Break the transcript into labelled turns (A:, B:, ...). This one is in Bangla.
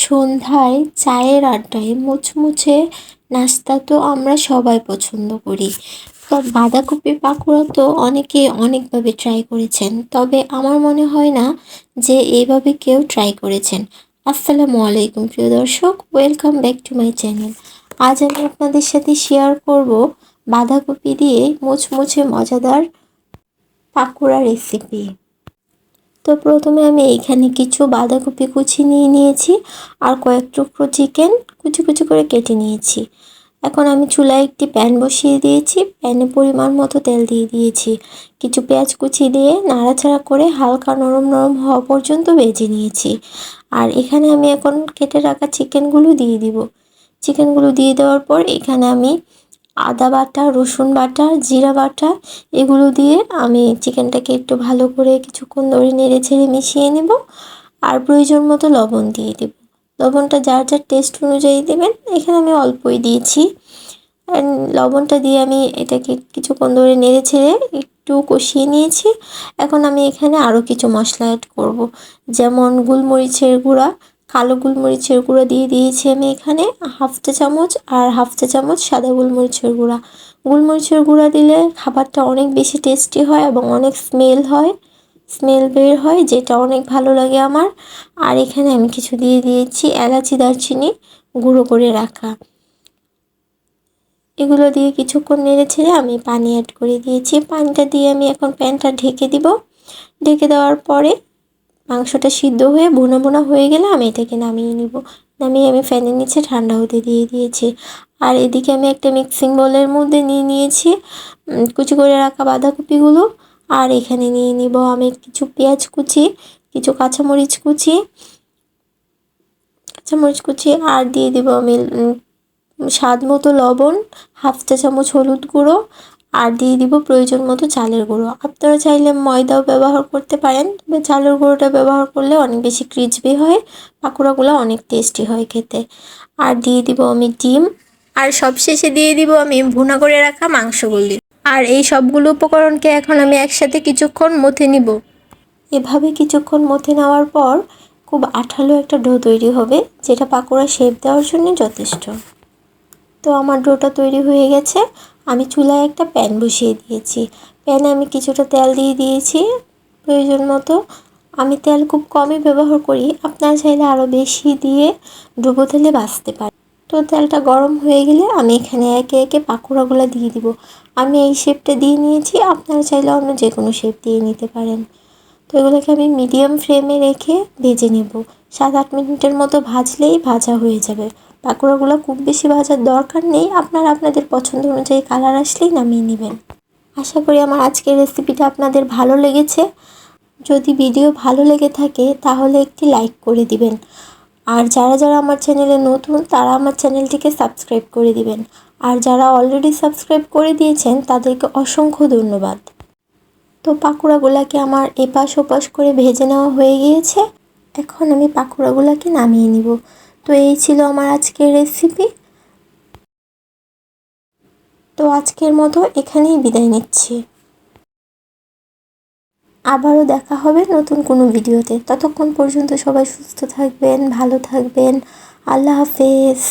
A: সন্ধ্যায় চায়ের আড্ডায় মুচমুচে নাস্তা তো আমরা সবাই পছন্দ করি। তো বাঁধাকপি পাকোড়া তো অনেকে অনেকভাবে ট্রাই করেছেন, তবে আমার মনে হয় না যে এইভাবে কেউ ট্রাই করেছেন। আসসালামু আলাইকুম প্রিয় দর্শক, welcome back to my channel. আজ আমি আপনাদের সাথে শেয়ার করব বাঁধাকপি দিয়ে মুচমুচে মজাদার পাকোড়া রেসিপি। তো প্রথমে আমি এইখানে কিছু বাঁধাকপি কুচি নিয়ে নিয়েছি আর কয়েক টুকরো চিকেন কুচি কুচি করে কেটে নিয়েছি। এখন আমি চুলায় একটি প্যান বসিয়ে দিয়েছি, প্যানে পরিমাণ মতো তেল দিয়ে দিয়েছি। কিছু পেঁয়াজ কুচি দিয়ে নাড়াচাড়া করে হালকা নরম নরম হওয়া পর্যন্ত ভেজে নিয়েছি। আর এখানে আমি এখন কেটে রাখা চিকেনগুলো দিয়ে দিব। চিকেনগুলো দিয়ে দেওয়ার পর এখানে আমি আদা বাটা, রসুন বাটা, জিরা বাটা এগুলো দিয়ে আমি চিকেনটাকে একটু ভালো করে কিছুক্ষণ ধরে নেড়ে ছেড়ে মিশিয়ে নেব। আর প্রয়োজন মতো লবণ দিয়ে দেব। লবণটা যার যার টেস্ট অনুযায়ী দেবেন, এখানে আমি অল্পই দিয়েছি। লবণটা দিয়ে আমি এটাকে কিছুক্ষণ ধরে নেড়ে ছেড়ে একটু কষিয়ে নিয়েছি। এখন আমি এখানে আরও কিছু মশলা অ্যাড করব, যেমন গোলমরিচের গুঁড়া, কালো গোলমরিচের গুঁড়া দিয়ে দিয়েছি আমি এখানে হাফ চা চামচ, আর হাফ চা চামচ সাদা গোলমরিচের গুঁড়া। গোলমরিচের গুঁড়া দিলে খাবারটা অনেক বেশি টেস্টি হয় এবং অনেক স্মেল বের হয়, যেটা অনেক ভালো লাগে আমার। আর এখানে আমি কিছু দিয়ে দিয়েছি এলাচি, দারচিনি গুঁড়ো করে রাখা। এগুলো দিয়ে কিছুক্ষণ নেড়ে ছেড়ে আমি পানি অ্যাড করে দিয়েছি। পানিটা দিয়ে আমি এখন প্যানটা ঢেকে দিব। ঢেকে দেওয়ার পরে মাংসটা সিদ্ধ হয়ে ভুনা ভুনা হয়ে গেলে আমি এটাকে নামিয়ে নিব। নামিয়ে আমি ফ্যানের নিচে ঠান্ডা হতে দিয়ে দিয়েছি। আর এদিকে আমি একটা মিক্সিং বোলের মধ্যে নিয়ে নিয়েছি কুচি করে রাখা বাঁধাকপিগুলো। আর এখানে নিয়ে নিব আমি কিছু পেঁয়াজ কুচি, কিছু কাঁচামরিচ কুচি আর দিয়ে দিব আমি স্বাদ মতো লবণ, হাফ চা চামচ হলুদ গুঁড়ো, আর দিয়ে দিব প্রয়োজন মতো চালের গুঁড়ো। আপনারা চাইলে ময়দাও ব্যবহার করতে পারেন, তবে চালের গুঁড়োটা ব্যবহার করলে অনেক বেশি ক্রিসপি হয়, পাকোড়াগুলো অনেক টেস্টি হয় খেতে। আর দিয়ে দিব আমি ডিম, আর সবশেষে দিয়ে দিব আমি ভুনা করে রাখা মাংসগুলি। আর এই সবগুলো উপকরণকে এখন আমি একসাথে কিছুক্ষণ মথে নিব। এভাবে কিছুক্ষণ মথে নেওয়ার পর খুব আঠালো একটা ডো তৈরি হবে, যেটা পাকোড়া শেপ দেওয়ার জন্য যথেষ্ট। তো আমার ডোটা তৈরি হয়ে গেছে। আমি চুলায় একটা প্যান বসিয়ে দিয়েছি। প্যানে আমি কিছুটা তেল দিয়ে দিয়েছি প্রয়োজন মতো। আমি তেল খুব কমই ব্যবহার করি, আপনারা চাইলে আরও বেশি দিয়ে ডুবো তেলে ভাজতে পারেন। তো তেলটা গরম হয়ে গেলে আমি এখানে একে একে পাকোড়াগুলো দিয়ে দিব। আমি এই শেপটা দিয়ে নিয়েছি, আপনারা চাইলে অন্য যে কোনো শেপ দিয়ে নিতে পারেন। তো এগুলোকে আমি মিডিয়াম ফ্লেমে রেখে ভেজে নেব। 7-8 মিনিটের মতো ভাজলেই ভাজা হয়ে যাবে। পাকোড়াগুলো খুব বেশি ভাজার দরকার নেই, আপনারা আপনাদের পছন্দ অনুযায়ী কালার আসলেই নামিয়ে নেবেন। আশা করি আমার আজকের রেসিপিটা আপনাদের ভালো লেগেছে। যদি ভিডিও ভালো লেগে থাকে তাহলে একটি লাইক করে দিবেন। আর যারা যারা আমার চ্যানেলে নতুন তারা আমার চ্যানেলটিকে সাবস্ক্রাইব করে দিবেন। আর যারা অলরেডি সাবস্ক্রাইব করে দিয়েছেন তাদেরকে অসংখ্য ধন্যবাদ। তো পাকোড়াগুলোকে আমার এপাশ ওপাশ করে ভেজে নেওয়া হয়ে গিয়েছে। এখন আমি পাকোড়াগুলোকে নামিয়ে নিব। তো এই ছিল আমার আজকের রেসিপি। তো আজকের মতো এখানেই বিদায় নিচ্ছি। আবারও দেখা হবে নতুন কোনো ভিডিওতে। ততক্ষণ পর্যন্ত সবাই সুস্থ থাকবেন, ভালো থাকবেন। আল্লাহ হাফেজ।